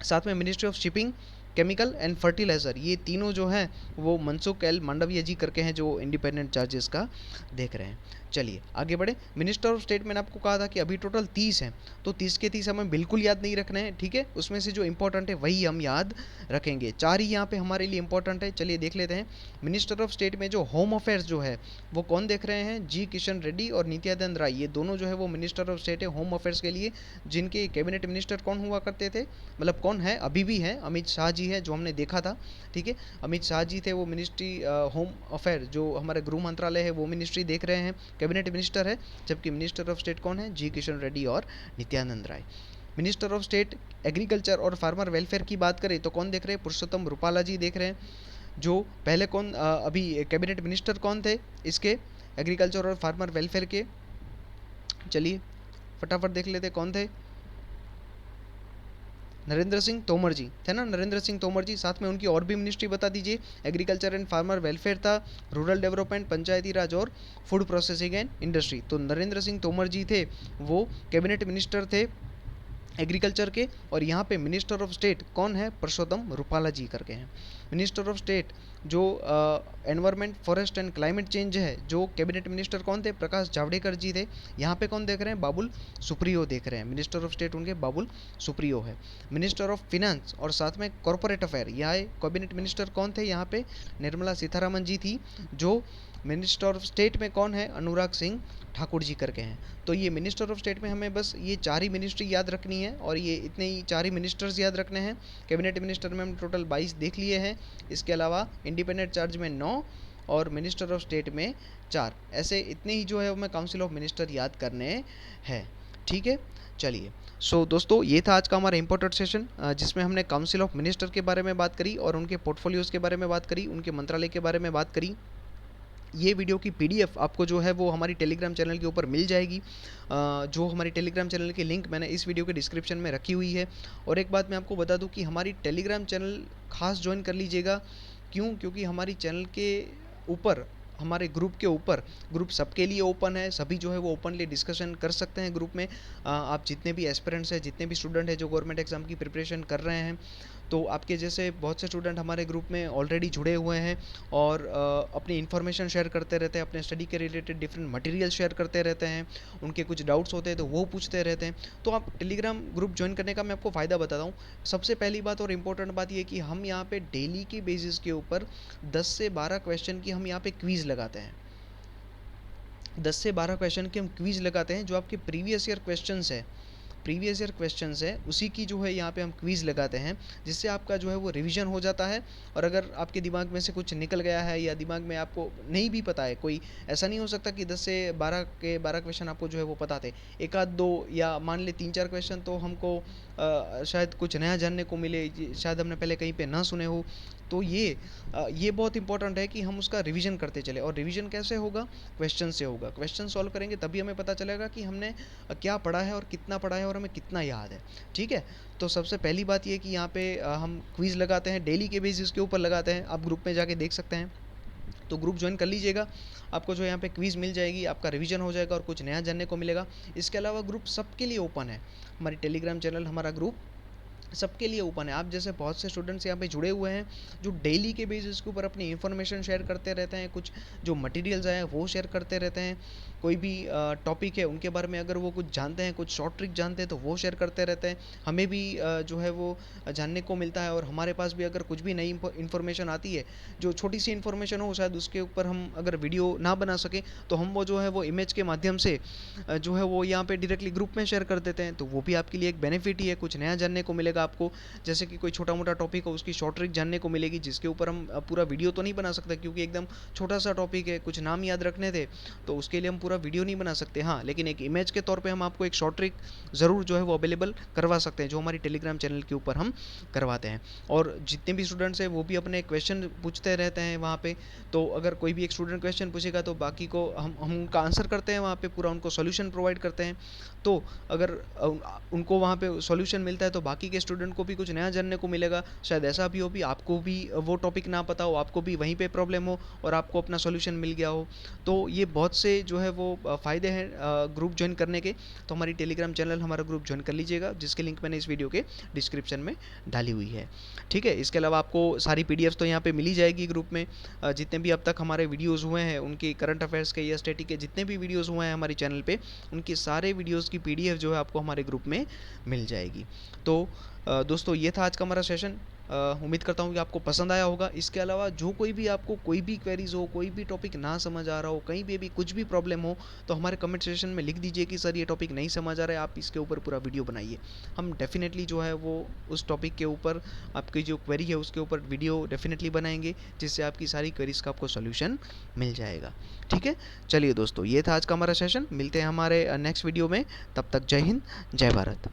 साथ में ministry of shipping, chemical and fertiliser, ये तीनों जो हैं वो मनसुख एल मांडविया जी करके हैं जो इंडिपेंडेंट चार्जेस का देख रहे हैं। चलिए आगे बढ़े। मिनिस्टर ऑफ स्टेट मैंने आपको कहा था कि अभी टोटल 30 हैं, तो 30 के 30 हमें बिल्कुल याद नहीं रखने हैं, ठीक है, उसमें से जो इंपॉर्टेंट है वही हम याद रखेंगे। 4 ही यहाँ पे हमारे लिए इंपॉर्टेंट है। चलिए देख लेते हैं। मिनिस्टर ऑफ स्टेट में जो होम अफेयर्स जो है वो कौन देख रहे हैं, जी किशन रेड्डी और नित्यानंद राय, ये दोनों जो है वो मिनिस्टर ऑफ स्टेट है होम अफेयर्स के लिए, जिनके कैबिनेट मिनिस्टर कौन हुआ करते थे, मतलब कौन है, अभी भी है, अमित शाह जी है, जो हमने देखा था, ठीक है, अमित शाह जी थे, वो मिनिस्ट्री होम अफेयर जो हमारे गृह मंत्रालय है वो मिनिस्ट्री देख रहे हैं, कैबिनेट मिनिस्टर है, जबकि मिनिस्टर ऑफ स्टेट कौन है, जी किशन रेड्डी और Nityanand Rai. Minister of state agriculture और फार्मर वेलफेयर की बात करें तो कौन देख रहे हैं, पुरुषोत्तम रूपाला जी देख रहे हैं, जो पहले कौन अभी कैबिनेट मिनिस्टर कौन थे इसके एग्रीकल्चर और फार्मर वेलफेयर के, चलिए फटाफट देख लेते कौन थे, नरेंद्र सिंह तोमर जी थे ना, नरेंद्र सिंह तोमर जी। साथ में उनकी और भी मिनिस्ट्री बता दीजिए, एग्रीकल्चर एंड फार्मर वेलफेयर था, रूरल डेवलपमेंट, पंचायती राज और फूड प्रोसेसिंग एंड इंडस्ट्री। तो नरेंद्र सिंह तोमर जी थे वो कैबिनेट मिनिस्टर थे एग्रीकल्चर के, और यहाँ पे मिनिस्टर ऑफ स्टेट कौन है, पुरुषोत्तम रूपाला जी करके हैं। मिनिस्टर ऑफ स्टेट जो environment, forest and climate change है, जो कैबिनेट मिनिस्टर कौन थे, प्रकाश जावड़ेकर जी थे। यहाँ पे कौन देख रहे हैं, बाबुल सुप्रियो देख रहे हैं, मिनिस्टर ऑफ स्टेट उनके बाबुल सुप्रियो है। मिनिस्टर ऑफ फिनेंस और साथ में कॉरपोरेट अफेयर, यहाँ कैबिनेट मिनिस्टर कौन थे, यहाँ पे निर्मला सीतारामन जी थी, जो मिनिस्टर ऑफ स्टेट में कौन है, अनुराग सिंह ठाकुर जी करके हैं। तो ये मिनिस्टर ऑफ स्टेट में हमें बस ये 4 ही मिनिस्ट्री याद रखनी है, और ये इतने ही 4 ही मिनिस्टर्स याद रखने हैं। कैबिनेट मिनिस्टर में हम टोटल 22 देख लिए हैं, इसके अलावा इंडिपेंडेंट चार्ज में 9 और मिनिस्टर ऑफ स्टेट में 4, ऐसे इतने ही जो है हमें काउंसिल ऑफ मिनिस्टर याद करने हैं, ठीक है। चलिए दोस्तों ये था आज का हमारा इंपॉर्टेंट सेशन, जिसमें हमने काउंसिल ऑफ मिनिस्टर के बारे में बात करी और उनके पोर्टफोलियोज़ के बारे में बात करी, उनके मंत्रालय के बारे में बात करी। ये वीडियो की पीडीएफ आपको जो है वो हमारी टेलीग्राम चैनल के ऊपर मिल जाएगी, जो हमारी टेलीग्राम चैनल की लिंक मैंने इस वीडियो के डिस्क्रिप्शन में रखी हुई है। और एक बात मैं आपको बता दूं कि हमारी टेलीग्राम चैनल खास ज्वाइन कर लीजिएगा, क्योंकि हमारी चैनल के ऊपर, हमारे ग्रुप के ऊपर, ग्रुप सबके लिए ओपन है, सभी जो है वो ओपनली डिस्कशन कर सकते हैं ग्रुप में। आप जितने भी एस्पिरेंट्स हैं, जितने भी स्टूडेंट हैं जो गवर्नमेंट एग्जाम की प्रिपरेशन कर रहे हैं, तो आपके जैसे बहुत से स्टूडेंट हमारे ग्रुप में ऑलरेडी जुड़े हुए हैं और अपनी इन्फॉर्मेशन शेयर करते रहते हैं, अपने स्टडी के रिलेटेड डिफरेंट मटेरियल शेयर करते रहते हैं, उनके कुछ डाउट्स होते हैं तो वो पूछते रहते हैं। तो आप टेलीग्राम ग्रुप ज्वाइन करने का मैं आपको फ़ायदा बताता हूँ। सबसे पहली बात और इम्पोर्टेंट बात ये कि हम यहाँ पे डेली के बेसिस के ऊपर 10 से 12 क्वेश्चन की हम यहाँ पे क्वीज़ लगाते हैं। 10 से 12 क्वेश्चन के हम क्वीज़ लगाते हैं, जो आपके प्रीवियस ईयर क्वेश्चंस है उसी की जो है यहाँ पे हम क्वीज़ लगाते हैं, जिससे आपका जो है वो रिवीजन हो जाता है। और अगर आपके दिमाग में से कुछ निकल गया है या दिमाग में आपको नहीं भी पता है, कोई ऐसा नहीं हो सकता कि 10 से 12 के 12 क्वेश्चन आपको जो है वो पता थे, एक आध दो या मान ले 3-4 क्वेश्चन तो हमको शायद कुछ नया जानने को मिले, शायद हमने पहले कहीं पे ना सुने हो। तो ये बहुत इंपॉर्टेंट है कि हम उसका रिवीजन करते चले। और रिवीजन कैसे होगा? क्वेश्चन से होगा। क्वेश्चन सॉल्व करेंगे तभी हमें पता चलेगा कि हमने क्या पढ़ा है और कितना पढ़ा है और हमें कितना याद है। ठीक है, तो सबसे पहली बात ये कि यहाँ पे हम क्विज़ लगाते हैं, डेली के बेसिस के ऊपर लगाते हैं। आप ग्रुप में जाके देख सकते हैं, तो ग्रुप ज्वाइन कर लीजिएगा। आपको जो यहाँ पे क्विज़ मिल जाएगी, आपका रिवीजन हो जाएगा और कुछ नया जानने को मिलेगा। इसके अलावा ग्रुप सबके लिए ओपन है। हमारी टेलीग्राम चैनल, हमारा ग्रुप सबके लिए ओपन है। आप जैसे बहुत से स्टूडेंट्स यहाँ पे जुड़े हुए हैं जो डेली के बेसिस के ऊपर अपनी इन्फॉर्मेशन शेयर करते रहते हैं, कुछ जो मटेरियल्स आए हैं वो शेयर करते रहते हैं। कोई भी टॉपिक है उनके बारे में अगर वो कुछ जानते हैं, कुछ शॉर्ट ट्रिक जानते हैं तो वो शेयर करते रहते हैं। हमें भी जो है वो जानने को मिलता है। और हमारे पास भी अगर कुछ भी नई इन्फॉर्मेशन आती है, जो छोटी सी इन्फॉर्मेशन हो, शायद उसके ऊपर हम अगर वीडियो ना बना सकें तो हम वो जो है वो इमेज के माध्यम से जो है वो यहाँ पे डायरेक्टली ग्रुप में शेयर कर देते हैं। तो वो भी आपके लिए एक बेनिफिट ही है, कुछ नया जानने को मिलेगा आपको। जैसे कि कोई छोटा मोटा टॉपिक हो, उसकी शॉर्ट ट्रिक जानने को मिलेगी, जिसके ऊपर हम पूरा वीडियो तो नहीं बना सकते क्योंकि एकदम छोटा सा टॉपिक है, कुछ नाम याद रखने थे, तो उसके लिए हम पूरा वीडियो नहीं बना सकते। हाँ, लेकिन एक इमेज के तौर पे हम आपको एक शॉर्ट ट्रिक ज़रूर जो है वो अवेलेबल करवा सकते हैं, जो हमारी टेलीग्राम चैनल के ऊपर हम करवाते हैं। और जितने भी स्टूडेंट्स हैं वो भी अपने क्वेश्चन पूछते रहते हैं वहाँ पे। तो अगर कोई भी एक स्टूडेंट क्वेश्चन पूछेगा तो बाकी को हम उनका आंसर करते हैं वहाँ पे, पूरा उनको सॉल्यूशन प्रोवाइड करते हैं। तो अगर उनको वहाँ पे सॉल्यूशन मिलता है तो बाकी के स्टूडेंट को भी कुछ नया जानने को मिलेगा। शायद ऐसा भी हो भी आपको भी वो टॉपिक ना पता हो, आपको भी वहीं पे प्रॉब्लम हो और आपको अपना सॉल्यूशन मिल गया हो। तो ये बहुत से जो है वो फ़ायदे हैं ग्रुप ज्वाइन करने के। तो हमारी टेलीग्राम चैनल, हमारा ग्रुप ज्वाइन कर लीजिएगा, जिसकी लिंक मैंने इस वीडियो के डिस्क्रिप्शन में डाली हुई है। ठीक है, इसके अलावा आपको सारी पीडीएफ्स तो यहाँ पे मिल ही जाएगी ग्रुप में। जितने भी अब तक हमारे वीडियोज़ हुए हैं, उनके करंट अफेयर्स के या स्टैटिक के जितने भी वीडियोज़ हुए हैं हमारे चैनल पे, उनके सारे वीडियोज़ की पीडीएफ जो है आपको हमारे ग्रुप में मिल जाएगी। तो दोस्तों ये था आज का हमारा सेशन। उम्मीद करता हूँ कि आपको पसंद आया होगा। इसके अलावा जो कोई भी आपको कोई भी क्वेरीज हो, कोई भी टॉपिक ना समझ आ रहा हो, कहीं भी कुछ भी प्रॉब्लम हो, तो हमारे कमेंट सेक्शन में लिख दीजिए कि सर ये टॉपिक नहीं समझ आ रहा है, आप इसके ऊपर पूरा वीडियो बनाइए। हम डेफिनेटली जो है वो उस टॉपिक के ऊपर, आपकी जो क्वेरी है उसके ऊपर वीडियो डेफिनेटली बनाएंगे, जिससे आपकी सारी क्वेरीज का आपको सोल्यूशन मिल जाएगा। ठीक है, चलिए दोस्तों, ये था आज का हमारा सेशन। मिलते हैं हमारे नेक्स्ट वीडियो में। तब तक जय हिंद, जय भारत।